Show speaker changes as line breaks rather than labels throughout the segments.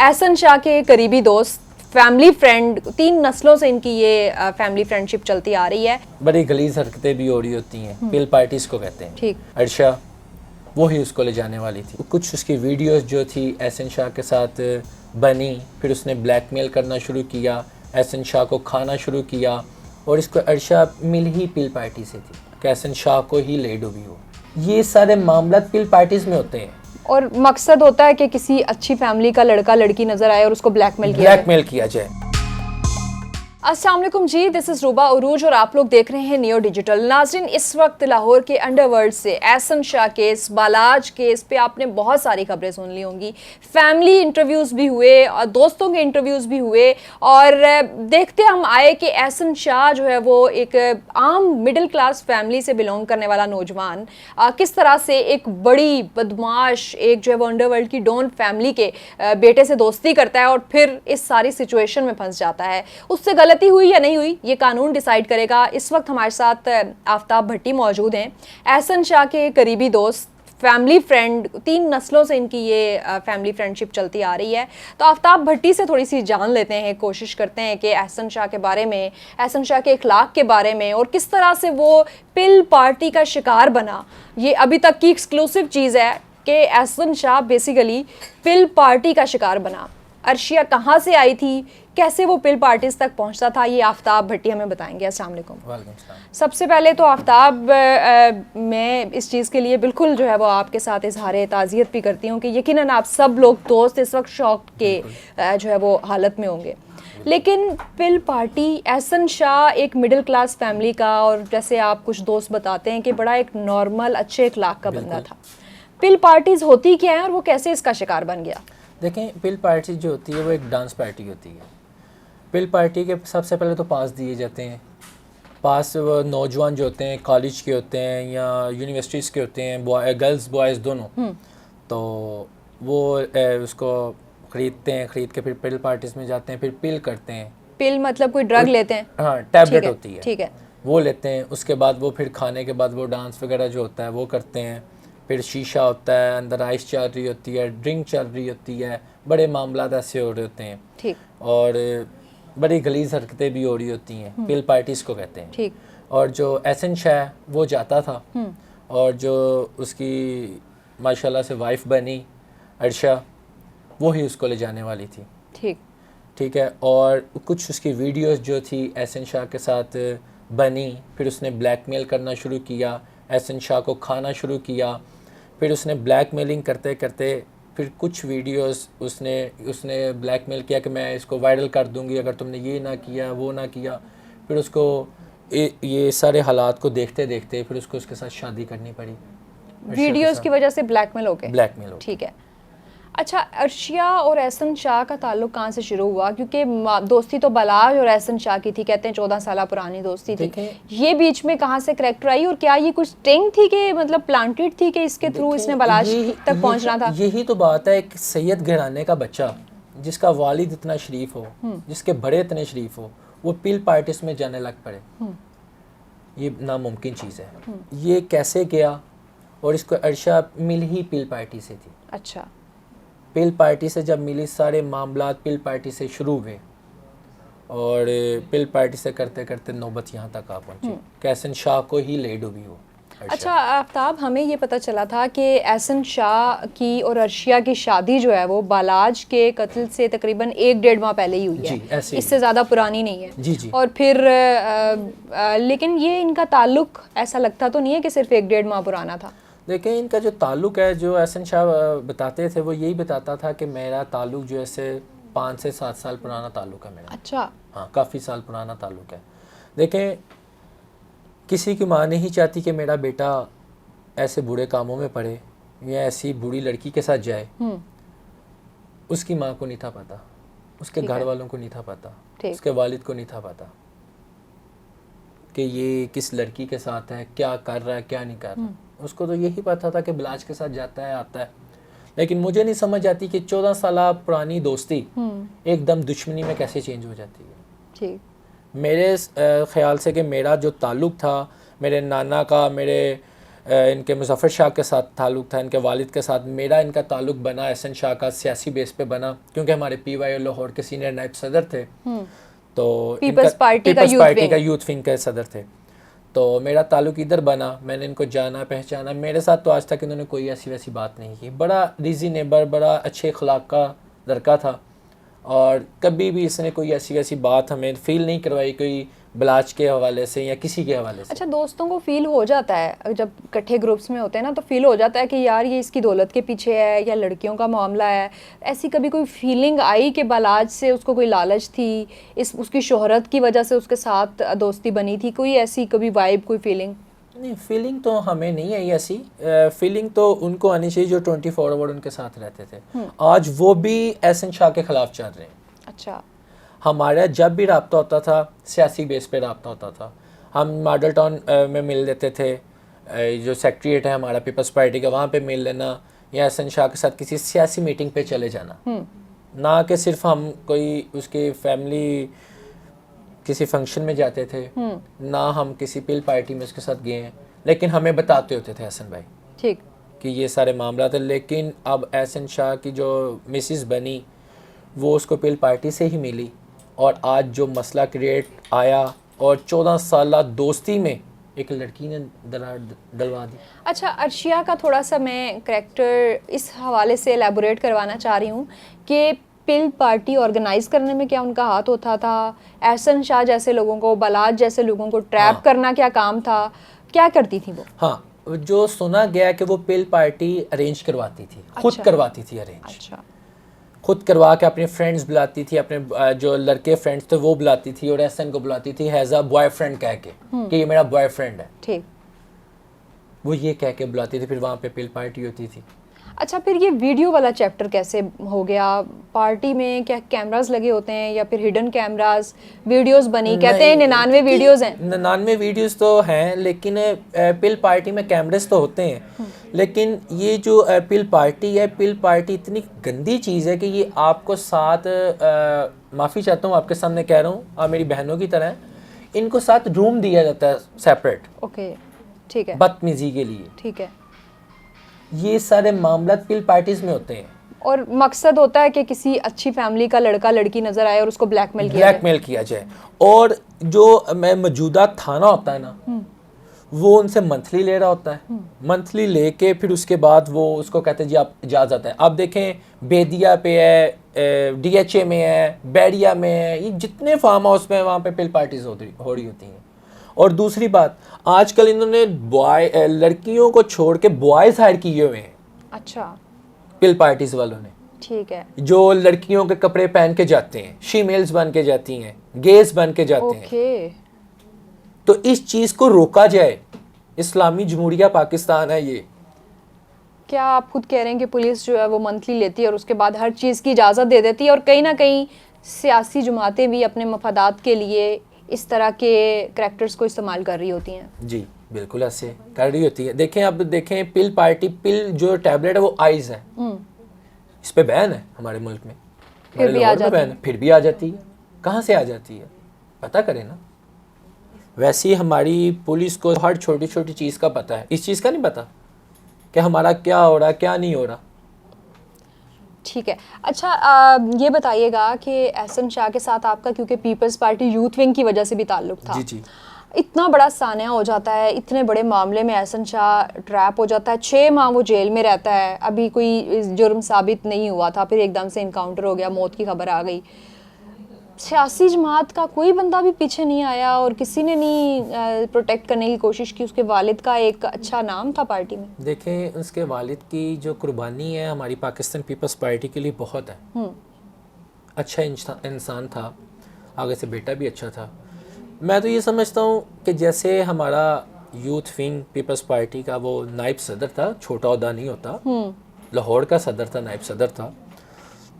एहसन शाह के करीबी दोस्त, फैमिली फ्रेंड, 3 नस्लों से इनकी ये फैमिली फ्रेंडशिप चलती आ रही है।
बड़ी गलीज हरकतें भी हो रही होती हैं, पिल पार्टीज को कहते हैं।
ठीक।
अर्शा वो ही उसको ले जाने वाली थी। कुछ उसकी वीडियोस जो थी एहसन शाह के साथ बनी, फिर उसने ब्लैकमेल करना शुरू किया, एहसन शाह को खाना शुरू किया और इसको अर्शा मिल ही पिल पार्टी से थी कि एहसन शाह को ही ले डूबी हो। ये सारे मामला पिल पार्टीज में होते हैं
और मकसद होता है कि किसी अच्छी फैमिली का लड़का लड़की नजर आए और उसको ब्लैकमेल किया जाए। अस्सलाम वालेकुम जी, दिस इज़ रूबा उरूज और आप लोग देख रहे हैं नियो डिजिटल। नाज़रीन, इस वक्त लाहौर के अंडरवर्ल्ड से एहसन शाह केस, बालाज केस पे आपने बहुत सारी खबरें सुन ली होंगी। फैमिली इंटरव्यूज़ भी हुए और दोस्तों के इंटरव्यूज़ भी हुए और देखते हम आए कि एहसन शाह जो है वो एक आम मिडिल क्लास फैमिली से बिलोंग करने वाला नौजवान किस तरह से एक बड़ी बदमाश, एक जो है वो अंडरवर्ल्ड की डॉन फैमिली के बेटे से दोस्ती करता है और फिर इस सारी सिचुएशन में फंस जाता है। उससे गलती हुई या नहीं हुई ये कानून डिसाइड करेगा। इस वक्त हमारे साथ आफ्ताब भट्टी मौजूद हैं, एहसन शाह के करीबी दोस्त, फैमिली फ्रेंड, 3 नस्लों से इनकी ये फैमिली फ्रेंडशिप चलती आ रही है। तो आफ्ताब भट्टी से थोड़ी सी जान लेते हैं, कोशिश करते हैं कि एहसन शाह के बारे में, एहसन शाह के इखलाक के बारे में और किस तरह से वो पिल पार्टी का शिकार बना। ये अभी तक की एक्सक्लूसिव चीज़ है कि एहसन शाह बेसिकली पिल पार्टी का शिकार बना। अर्शिया कहाँ से आई थी, कैसे वो पिल पार्टीज तक पहुंचता था, ये आफ्ताब भट्टी हमें बताएंगे। अस्सलाम वालेकुम। सबसे पहले तो आफ्ताब, मैं इस चीज़ के लिए बिल्कुल जो है वो आपके साथ इजहार ताज़ियत भी करती हूँ कि यकीनन आप सब लोग दोस्त इस वक्त शौक के जो है वो हालत में होंगे। लेकिन पिल पार्टी, एहसन शाह एक मिडिल क्लास फैमिली का, और जैसे आप कुछ दोस्त बताते हैं कि बड़ा एक नॉर्मल अच्छे इखलाक का बंदा था। पिल पार्टीज होती क्या है और वो कैसे इसका शिकार बन गया?
देखें, पिल पार्टी जो होती है वो एक डांस पार्टी होती है। पिल पार्टी के सबसे पहले तो पास दिए जाते हैं। पास वो नौजवान जो होते हैं कॉलेज के होते हैं या यूनिवर्सिटीज़ के होते हैं, गर्ल्स बॉयज़ दोनों, तो वो उसको ख़रीदते हैं, ख़रीद के फिर पिल पार्टीज़ में जाते हैं, फिर पिल करते हैं।
पिल मतलब कोई ड्रग लेते हैं?
हाँ, टैबलेट होती है,
ठीक है,
वो लेते हैं। उसके बाद वो फिर खाने के बाद वो डांस वगैरह जो होता है वो करते हैं। फिर शीशा होता है, अंदर आइस चल रही होती है, ड्रिंक चल रही होती है, बड़े मामला ऐसे हो रहे होते हैं।
ठीक।
और बड़ी गलीज हरकतें भी हो रही होती हैं, पिल पार्टीज को कहते हैं।
ठीक।
और जो एहसन शाह वो जाता था और जो उसकी माशाल्लाह से वाइफ बनी अर्शा, वो ही उसको ले जाने वाली थी। ठीक है। और कुछ उसकी वीडियोस जो थी एहसन शाह के साथ बनी, फिर उसने ब्लैकमेल करना शुरू किया, एहसन शाह को खाना शुरू किया। फिर उसने ब्लैकमेलिंग करते करते फिर कुछ वीडियोस उसने ब्लैकमेल किया कि मैं इसको वायरल कर दूंगी अगर तुमने ये ना किया वो ना किया। फिर उसको ये सारे हालात को देखते देखते फिर उसको उसके साथ शादी करनी पड़ी।
वीडियोस की वजह से ब्लैकमेल हो गए। ठीक है। अच्छा, अर्शिया और एहसन शाह का ताल्लुक कहाँ से शुरू हुआ? क्योंकि दोस्ती तो बालाज और एहसन शाह की थी, कहते हैं 14 साल पुरानी दोस्ती थी। ये बीच में कहाँ से करैक्टर आई और क्या ये कुछ स्टिंग थी कि मतलब प्लांटेड थी कि इसके थ्रू इसने बालाज तक पहुँचना था?
यही तो बात है, एक सैयद घराने का बच्चा जिसका वालिद इतना शरीफ हो, जिसके बड़े इतने शरीफ हो, वो पिल पार्टीज में जाने लग पड़े, ये नामुमकिन चीज़ है। ये कैसे गया? और इसको अर्शा मिल ही पिल पार्टी से थी।
अच्छा।
पिल पार्टी से जब मिली, सारे मामलात पिल पार्टी से शुरू हुए और पिल पार्टी से करते करते नौबत यहाँ तक आ पहुँची कि एहसन शाह को ही ले डूबी हो।
अच्छा आफ्ताब, हमें ये पता चला था कि एहसन शाह की और अर्शिया की शादी जो है वो बालाज के कत्ल से तकरीबन 1-1.5 माह पहले ही हुई है, इससे ज़्यादा पुरानी नहीं है।
जी।
और फिर लेकिन ये इनका ताल्लुक ऐसा लगता तो नहीं है कि सिर्फ 1-1.5 माह पुराना था।
देखिए, इनका जो ताल्लुक़ है, जो एहसन शाह बताते थे, वो यही बताता था कि मेरा ताल्लुक़ जो है 5 से 7 साल पुराना ताल्लुक़ है मेरा।
अच्छा।
हाँ, काफ़ी साल पुराना ताल्लुक़ है। देखें, किसी की माँ नहीं चाहती कि मेरा बेटा ऐसे बुरे कामों में पड़े या ऐसी बुरी लड़की के साथ जाए। उसकी माँ को नहीं था पता, उसके घर वालों को नहीं था पता, उसके वालिद को नहीं था पता कि ये किस लड़की के साथ है, क्या कर रहा है, क्या नहीं कर रहा। उसको तो यही पता था कि बालाज के साथ जाता है आता है। लेकिन मुझे नहीं समझ आती कि 14 साल पुरानी दोस्ती एकदम दुश्मनी में कैसे चेंज हो जाती है।
ठीक।
मेरे ख्याल से कि मेरा जो ताल्लुक़ था मेरे नाना का, मेरे इनके मुजफ्फर शाह के साथ ताल्लुक़ था, इनके वालिद के साथ। मेरा इनका ताल्लुक़ बना एहसन शाह का सियासी बेस पे बना, क्योंकि हमारे PYO लाहौर के सीनियर नायब सदर थे, तो
पीपल्स पार्टी
का यूथ विंग के सदर थे। तो मेरा ताल्लुक़ इधर बना, मैंने इनको जाना पहचाना। मेरे साथ तो आज तक इन्होंने कोई ऐसी वैसी बात नहीं की, बड़ा रीज़नेबल, बड़ा अच्छे अखलाक का लड़का था, और कभी भी इसने कोई ऐसी वैसी बात हमें फ़ील नहीं करवाई, कोई बलाच के हवाले से या किसी के हवाले से।
अच्छा, दोस्तों को फील हो जाता है जब इकट्ठे ग्रुप्स में होते हैं ना, तो फील हो जाता है कि यार ये इसकी दौलत के पीछे है या लड़कियों का मामला है। ऐसी कभी कोई फीलिंग आई कि बलाज से उसको कोई लालच थी, इस उसकी शोहरत की वजह से उसके साथ दोस्ती बनी थी? कोई ऐसी कभी वाइब, कोई फीलिंग?
नहीं, फीलिंग तो हमें नहीं आई ऐसी। फीलिंग तो उनको आनी चाहिए जो 24 आवर उनके साथ रहते थे। आज वो भी एहसन शाह के खिलाफ चल रहे हैं।
अच्छा।
हमारा जब भी रब्ता होता था सियासी बेस पे रब्ता होता था। हम मॉडल टाउन में मिल लेते थे, जो सेक्रेटरीट है हमारा पीपल्स पार्टी का, वहाँ पे मिल लेना, या एहसन शाह के साथ किसी सियासी मीटिंग पे चले जाना। ना कि सिर्फ हम कोई उसके फैमिली किसी फंक्शन में जाते थे, ना हम किसी पिल पार्टी में उसके साथ गए हैं, लेकिन हमें बताते होते थे एहसन भाई
ठीक
कि ये सारे मामला थे। लेकिन अब एहसन शाह की जो मिसिस बनी वो उसको पिल पार्टी से ही मिली, और आज जो मसला क्रिएट आया, और 14 साल दोस्ती में एक लड़की ने दरार डलवा दी। अच्छा,
अर्शिया का थोड़ा सा मैं करैक्टर इस हवाले से एलैबोरेट करवाना चाह रही हूँ कि पिल पार्टी ऑर्गेनाइज करने में क्या उनका हाथ होता था? एहसन शाह जैसे लोगों को, बलाज जैसे लोगों को ट्रैप करना क्या काम था? क्या करती थी वो?
हाँ, जो सुना गया कि वो पिल पार्टी अरेंज करवाती थी, खुद करवाती थी अरेंज।
अच्छा।
खुद करवा के अपने फ्रेंड्स बुलाती थी, अपने जो लड़के फ्रेंड्स थे वो बुलाती थी, और एहसन को बुलाती थी हैज़ अ बॉयफ्रेंड कह के कि ये मेरा बॉयफ्रेंड है।
ठीक।
वो ये कह के बुलाती थी, फिर वहाँ पे पिल पार्टी होती थी।
अच्छा, फिर ये वीडियो वाला चैप्टर कैसे हो गया? पार्टी में क्या कैमरास लगे होते हैं या फिर हिडन कैमरास? वीडियोस बनी, कहते हैं 99 वीडियोस हैं।
99 वीडियोस तो हैं, लेकिन पिल पार्टी में कैमरेस तो होते हैं। लेकिन ये जो पिल पार्टी है, पिल पार्टी इतनी गंदी चीज़ है कि ये आपको साथ, माफ़ी चाहता हूँ आपके सामने कह रहा हूँ, आप मेरी बहनों की तरह हैं, इनको साथ रूम दिया जाता है सेपरेट।
ओके, ठीक है।
बदतमीजी के लिए।
ठीक है।
ये सारे मामला पिल पार्टीज में होते हैं,
और मकसद होता है कि किसी अच्छी फैमिली का लड़का लड़की नजर आए और उसको ब्लैकमेल किया जाए। और जो मैं मौजूदा थाना होता है ना, वो उनसे मंथली ले रहा होता है। मंथली लेके फिर उसके बाद वो उसको कहते हैं जी आप इजाज़त है। आप देखें बेदिया पे है, DHA में है, बैरिया में है, ये जितने फार्म हाउस में वहाँ पे पिल पार्टीज हो रही होती हैं। और दूसरी बात, आजकल इन्होंने लड़कियों को छोड़ के बॉयज हायर किए हुए हैं। अच्छा। पिल पार्टीज वालों ने। ठीक है। जो लड़कियों के कपड़े पहन के जाते हैं, शीमेल्स बन के जाती हैं, गेज बन के जाते हैं। तो इस चीज को रोका जाए। इस्लामी जमहूरिया पाकिस्तान है ये। क्या आप खुद कह रहे हैं कि पुलिस जो है वो मंथली लेती है और उसके बाद हर चीज़ की इजाज़त दे देती है, और कहीं ना कहीं सियासी जमातें भी अपने मफादात के लिए इस तरह के करैक्टर्स को इस्तेमाल कर रही होती हैं?
जी बिल्कुल ऐसे कर रही होती है। देखें, अब देखें पिल पार्टी, पिल जो टैबलेट है वो आइज है, इस पे बैन है हमारे मुल्क में,
फिर भी
आ जाती है। कहाँ से आ जाती है पता करें ना। वैसे ही हमारी पुलिस को हर छोटी छोटी चीज़ का पता है, इस चीज़ का नहीं पता कि हमारा क्या हो रहा क्या नहीं हो रहा।
ठीक है। अच्छा, ये बताइएगा कि एहसन शाह के साथ आपका क्योंकि पीपल्स पार्टी यूथ विंग की वजह से भी ताल्लुक था,
जी जी,
इतना बड़ा सानिया हो जाता है, इतने बड़े मामले में एहसन शाह ट्रैप हो जाता है, 6 माह वो जेल में रहता है, अभी कोई जुर्म साबित नहीं हुआ था, फिर एकदम से इनकाउंटर हो गया, मौत की खबर आ गई। सियासी जमात का कोई बंदा भी पीछे नहीं आया और किसी ने नहीं प्रोटेक्ट करने की कोशिश की। उसके वालिद का एक अच्छा नाम था पार्टी में।
देखें, उसके वालिद की जो कुर्बानी है हमारी पाकिस्तान पीपल्स पार्टी के लिए बहुत है। अच्छा इंसान था, आगे से बेटा भी अच्छा था। मैं तो ये समझता हूँ कि जैसे हमारा यूथ विंग पीपल्स पार्टी का वो नायब सदर था, छोटा ओहदा नहीं होता, लाहौर का सदर था, नायब सदर था,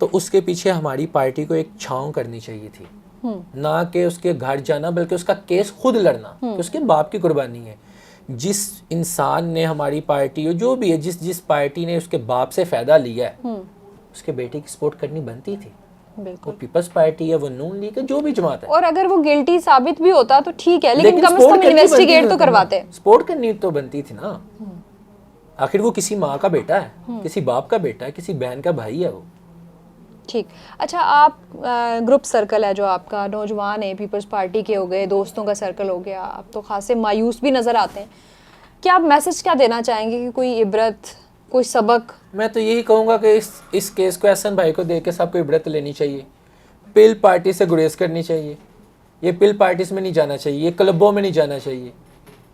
तो उसके पीछे हमारी पार्टी को एक छांव करनी चाहिए थी, ना कि उसके घर जाना, बल्कि उसका केस खुद लड़ना, कि उसके बाप की कुर्बानी है। जिस इंसान ने हमारी पार्टी, जो भी है, जिस पार्टी ने उसके बाप से फ़ायदा लिया है, उसके बेटे की सपोर्ट करनी बनती थी। वो
बिल्कुल।
पीपल्स पार्टी है, वो नून लीग है, जो भी जमात है।
और अगर वो गिल्टी साबित भी होता तो ठीक है, लेकिन कम से
support
कम
करनी
इन्वेस्टिगेट
बनती
तो
थी
करवाते।
ना, सपोर्ट करनी तो बनती थी ना। आखिर वो किसी माँ का बेटा है, किसी बाप का बेटा है, किसी बहन का भाई है वो।
ठीक। अच्छा, आप ग्रुप सर्कल है जो आपका, नौजवान है, पीपल्स पार्टी के हो गए, दोस्तों का सर्कल हो गया, आप तो खासे मायूस भी नज़र आते हैं। क्या आप मैसेज क्या देना चाहेंगे कि कोई इबरत, कोई सबक?
मैं तो यही कहूँगा कि इस केस को एहसन भाई को देख के सबको इबरत लेनी चाहिए। पिल पार्टी से गुरेज करनी चाहिए। ये पिल पार्टीज में नहीं जाना चाहिए, ये क्लबों में नहीं जाना चाहिए।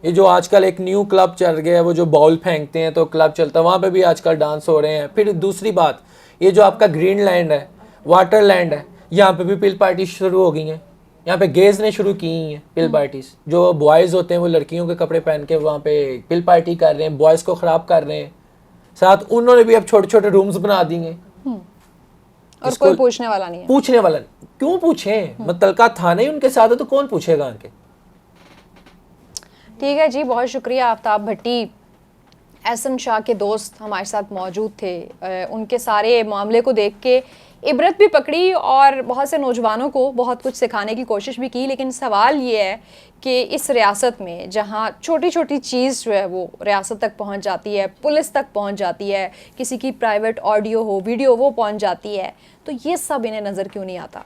ये जो आजकल एक न्यू क्लब चल गया है, वो जो बॉल फेंकते हैं तो क्लब चलता है, वहाँ पे भी आजकल डांस हो रहे हैं। फिर दूसरी बात, ये जो आपका ग्रीन लैंड है, वाटर लैंड है, यहाँ पे भी पिल पार्टी शुरू हो गई हैं। यहाँ पे गेज ने शुरू की हैं पिल पार्टीज। जो बॉयज़ होते हैं वो लड़कियों के कपड़े पहन के वहाँ पे पिल पार्टी कर रहे हैं, बॉयज़ को ख़राब कर रहे हैं। साथ उन्होंने भी अब छोटे छोटे रूम्स बना दिए।
और कोई पूछने वाला नहीं है।
पूछने वाला नहीं। क्यों पूछें? मुतलका थाने ही उनके साथ है तो कौन पूछेगा उनके।
ठीक है जी, बहुत शुक्रिया। आफ्ताब भट्टी, एहसन शाह के दोस्त हमारे साथ मौजूद थे। उनके सारे मामले को देख के इबरत भी पकड़ी और बहुत से नौजवानों को बहुत कुछ सिखाने की कोशिश भी की। लेकिन सवाल ये है कि इस रियासत में जहाँ छोटी छोटी चीज़ जो है वो रियासत तक पहुँच जाती है, पुलिस तक पहुँच जाती है, किसी की प्राइवेट ऑडियो हो, वीडियो वो पहुँच जाती है, तो ये सब इन्हें नज़र क्यों नहीं आता?